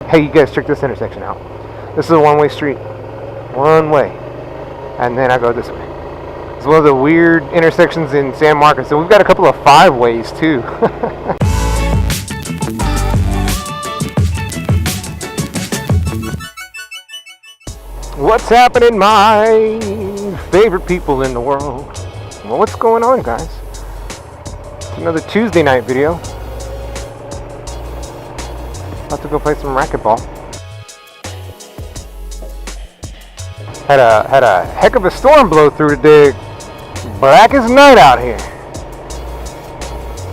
hey, you guys check this intersection out. This is a one-way street. One way. And then I go this way. It's one of the weird intersections in San Marcos. So we've got a couple of 5-ways too. What's happening, my favorite people in the world? Well, what's going on, guys? It's another Tuesday night video. About to go play some racquetball. Had a heck of a storm blow through today. Black as night out here.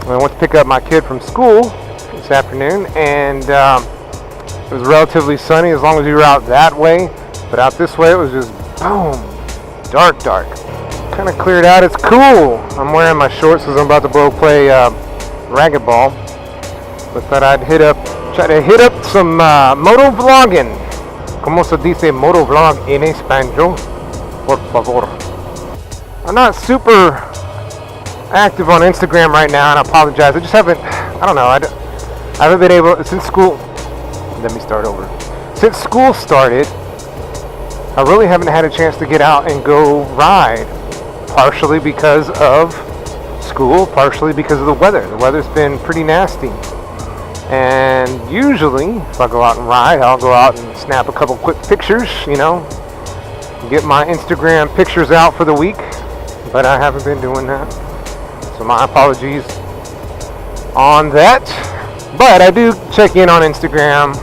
I went to pick up my kid from school this afternoon, and it was relatively sunny as long as you were out that way. But out this way, it was just boom, dark. Kind of cleared out. It's cool. I'm wearing my shorts because I'm about to go play racquetball. But thought I'd try to hit up some motovlogging. ¿Cómo se dice motovlog en español? Por favor. I'm not super active on Instagram right now, and I apologize. I just haven't, I don't know, I haven't been able, since school, let me start over. Since school started, I really haven't had a chance to get out and go ride. Partially because of school, partially because of the weather. The weather's been pretty nasty. And usually, if I go out and ride, I'll go out and snap a couple quick pictures, you know, get my Instagram pictures out for the week, but I haven't been doing that. So my apologies on that. But I do check in on Instagram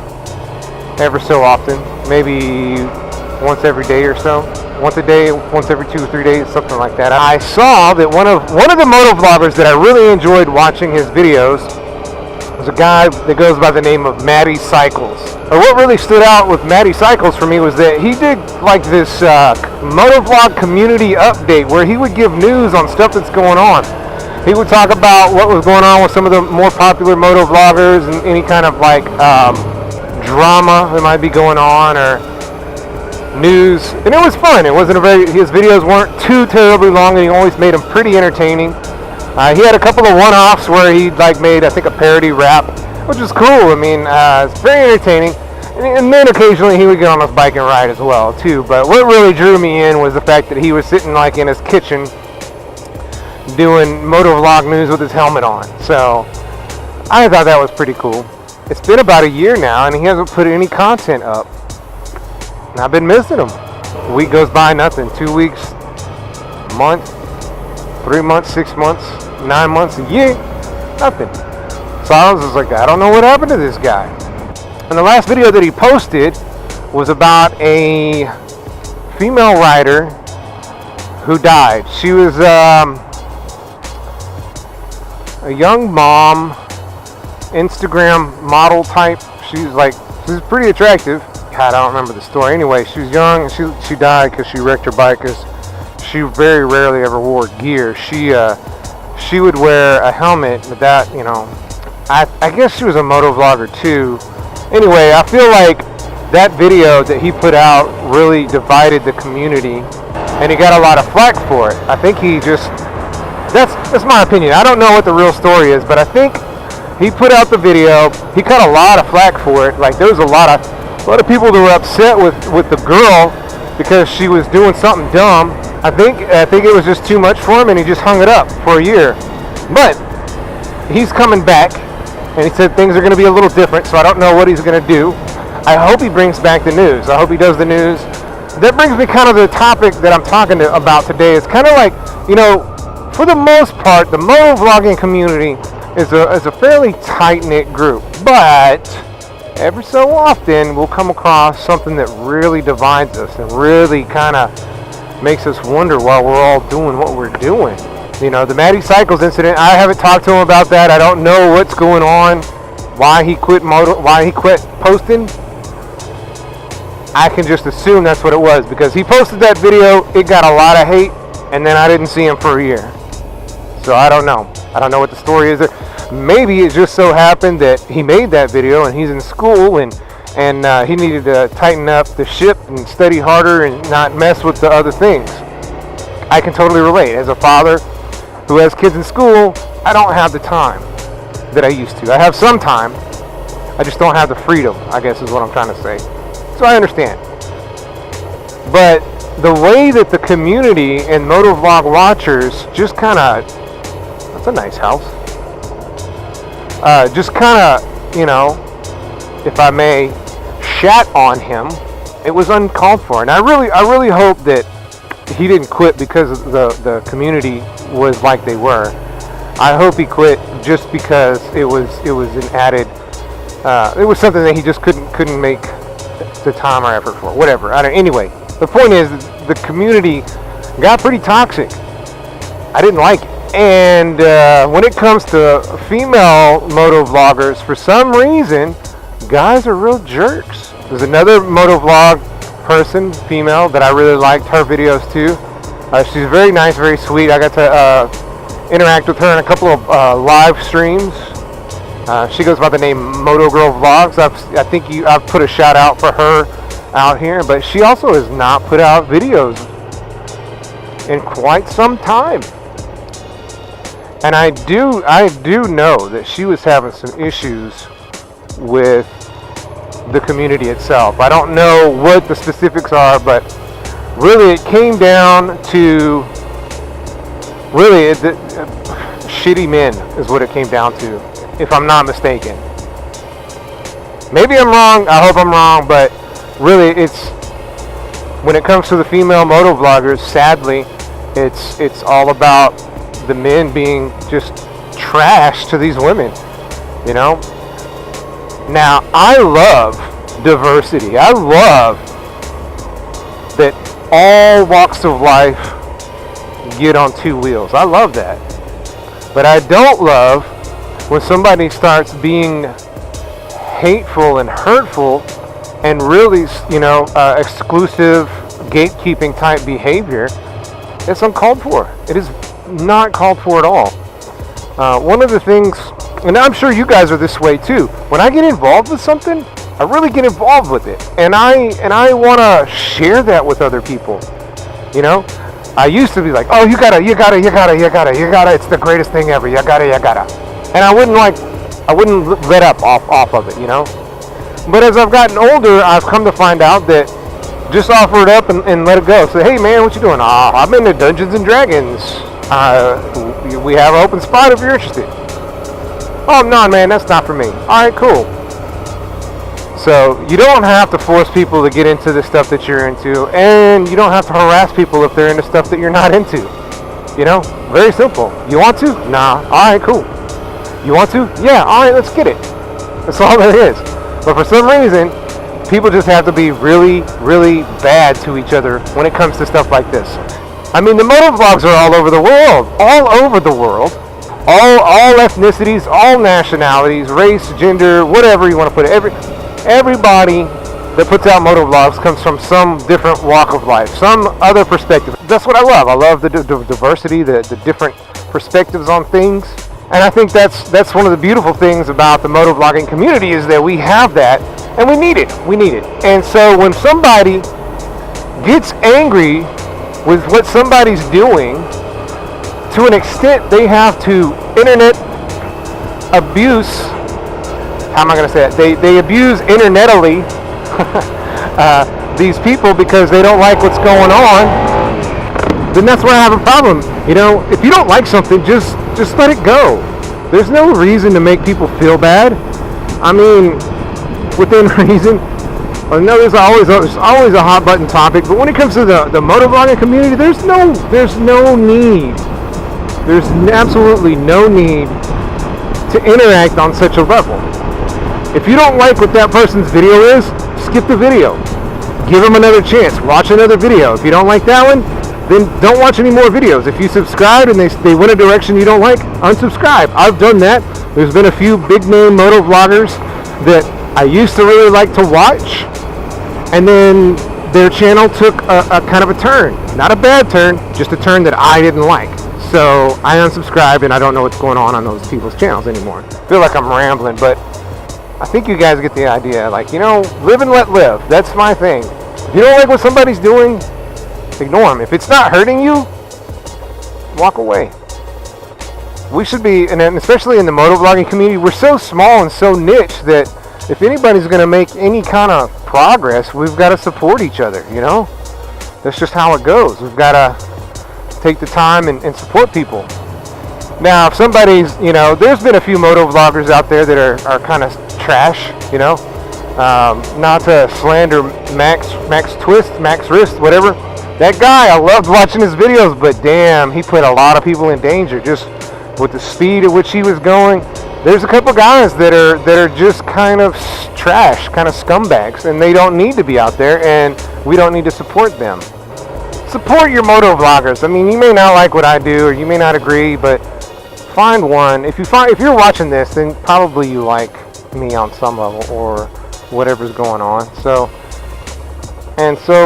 ever so often, maybe once every day or so. Once a day, once every 2 or 3 days, something like that. I saw that one of the motovloggers that I really enjoyed watching his videos was a guy that goes by the name of Matty Cycles. Or what really stood out with Matty Cycles for me was that he did like this motovlog community update where he would give news on stuff that's going on. He would talk about what was going on with some of the more popular motovloggers and any kind of like drama that might be going on or news. And it was fun. It wasn't his videos weren't too terribly long, and he always made them pretty entertaining. He had a couple of one-offs where he like made, I think, a parody rap, which is cool. I mean, it's very entertaining. And then occasionally he would get on his bike and ride as well, too. But what really drew me in was the fact that he was sitting like in his kitchen doing motovlog news with his helmet on. So I thought that was pretty cool. It's been about a year now, and he hasn't put any content up. And I've been missing him. A week goes by, nothing. 2 weeks, a month, 3 months, 6 months, 9 months, a year, nothing. So I was just like, I don't know what happened to this guy. And the last video that he posted was about a female rider who died. She was a young mom, Instagram model type. She's pretty attractive. God, I don't remember the story. Anyway, she was young and she died because she wrecked her bike because she very rarely ever wore gear. She would wear a helmet, but that, you know, I guess she was a motovlogger too. Anyway, I feel like that video that he put out really divided the community, and he got a lot of flack for it. I think that's my opinion. I don't know what the real story is, but I think he put out the video. He got a lot of flack for it. Like, there was a lot of people that were upset with the girl because she was doing something dumb. I think it was just too much for him, and he just hung it up for a year. But he's coming back, and he said things are going to be a little different, so I don't know what he's going to do. I hope he brings back the news. I hope he does the news. That brings me kind of to the topic that I'm talking about today. It's kind of like, you know, for the most part, the motovlogging community is a fairly tight-knit group, but every so often we'll come across something that really divides us and really kind of makes us wonder why we're all doing what we're doing. You know, the Matty Cycles incident, I haven't talked to him about that. I don't know what's going on, why he quit posting. I can just assume that's what it was, because he posted that video, it got a lot of hate, and then I didn't see him for a year. So I don't know. I don't know what the story is there. Maybe it just so happened that he made that video and he's in school and he needed to tighten up the ship and study harder and not mess with the other things. I can totally relate. As a father who has kids in school, I don't have the time that I used to. I have some time, I just don't have the freedom, I guess is what I'm trying to say. So I understand. But the way that the community and motovlog watchers just kind of, that's a nice house, just kind of, you know, if I may, shat on him, it was uncalled for. And I really hope that he didn't quit because the community was like they were. I hope he quit just because it was an added, it was something that he just couldn't make the time or effort for. Whatever. Anyway, the point is the community got pretty toxic. I didn't like it. And when it comes to female motovloggers, for some reason, guys are real jerks. There's another motovlog person, female, that I really liked her videos too. She's very nice, very sweet. I got to interact with her in a couple of live streams. She goes by the name Moto Girl Vlogs. I think I've put a shout out for her out here, but she also has not put out videos in quite some time. And I do know that she was having some issues with the community itself. I don't know what the specifics are, but really it came down to shitty men is what it came down to, if I'm not mistaken. Maybe I'm wrong, I hope I'm wrong, but really it's, when it comes to the female motovloggers, sadly, it's all about the men being just trash to these women, you know? Now, I love diversity. I love that all walks of life get on two wheels. I love that. But I don't love when somebody starts being hateful and hurtful and really, you know, exclusive gatekeeping type behavior. It's uncalled for. It is not called for at all. One of the things, and I'm sure you guys are this way too, when I get involved with something, I really get involved with it, and I want to share that with other people. You know, I used to be like, oh, you gotta, it's the greatest thing ever, you gotta, and I wouldn't let up off of it, you know. But as I've gotten older, I've come to find out that just offer it up and let it go. Say, hey man, what you doing? I'm into Dungeons and Dragons. We have an open spot if you're interested. Oh no, man, that's not for me. Alright, cool. So you don't have to force people to get into the stuff that you're into, and you don't have to harass people if they're into stuff that you're not into. You know, very simple. You want to? Nah. Alright, cool. You want to? Yeah, alright, let's get it. That's all there is. But for some reason, people just have to be really, really bad to each other when it comes to stuff like this. I mean, the motovlogs are all over the world. All over the world. All ethnicities, all nationalities, race, gender, whatever you want to put it. Everybody that puts out motovlogs comes from some different walk of life, some other perspective. That's what I love. I love the diversity, the different perspectives on things. And I think that's one of the beautiful things about the motovlogging community, is that we have that, and we need it. We need it. And so when somebody gets angry with what somebody's doing, to an extent they have to internet abuse. How am I going to say it? They abuse internetally these people because they don't like what's going on. Then that's where I have a problem. You know, if you don't like something, just let it go. There's no reason to make people feel bad. I mean, within reason. I know there's always a hot button topic, but when it comes to the motovlogging community, there's no need. There's absolutely no need to interact on such a level. If you don't like what that person's video is, skip the video. Give them another chance. Watch another video. If you don't like that one, then don't watch any more videos. If you subscribe and they went a direction you don't like, unsubscribe. I've done that. There's been a few big name motovloggers that I used to really like to watch, and then their channel took a kind of a turn. Not a bad turn, just a turn that I didn't like. So I unsubscribed, and I don't know what's going on those people's channels anymore. I feel like I'm rambling, but I think you guys get the idea. Like, you know, live and let live. That's my thing. If you don't like what somebody's doing, ignore them. If it's not hurting you, walk away. We should be, and especially in the motovlogging community, we're so small and so niche that if anybody's going to make any kind of progress, we've got to support each other, you know? That's just how it goes. We've got to take the time and support people. Now, if somebody's, you know, there's been a few moto vloggers out there that are kind of trash, you know? Not to slander Max Twist, Max Wrist, whatever. That guy, I loved watching his videos, but damn, he put a lot of people in danger just with the speed at which he was going. There's a couple guys that are just kind of trash, kind of scumbags, and they don't need to be out there, and we don't need to support them. Support your moto vloggers. I mean, you may not like what I do, or you may not agree, but find one. If you're watching this, then probably you like me on some level, or whatever's going on. So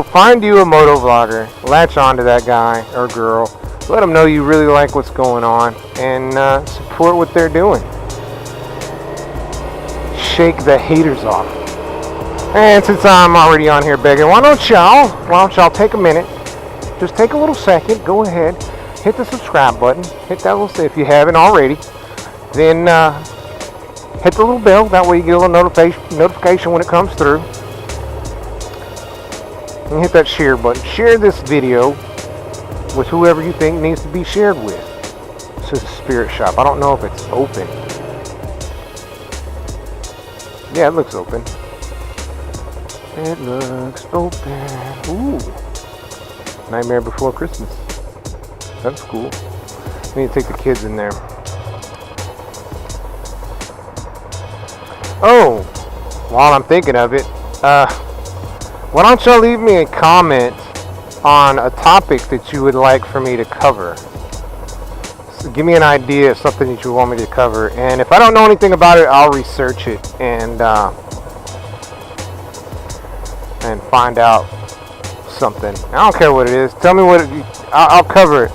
find you a moto vlogger, latch on to that guy or girl, let them know you really like what's going on, and support what they're doing. Shake the haters off. And since I'm already on here begging, why don't y'all take a minute, just take a little second, go ahead, hit the subscribe button, hit that little, if you haven't already, then hit the little bell, that way you get a little notification when it comes through. And hit that share button. Share this video with whoever you think needs to be shared with. This is a spirit shop. I don't know if it's open. Yeah, it looks open. It looks open. Ooh. Nightmare Before Christmas. That's cool. I need to take the kids in there. Oh, while I'm thinking of it, why don't y'all leave me a comment on a topic that you would like for me to cover? So give me an idea of something that you want me to cover, and if I don't know anything about it, I'll research it and find out something. I don't care what it is. Tell me what I'll cover it.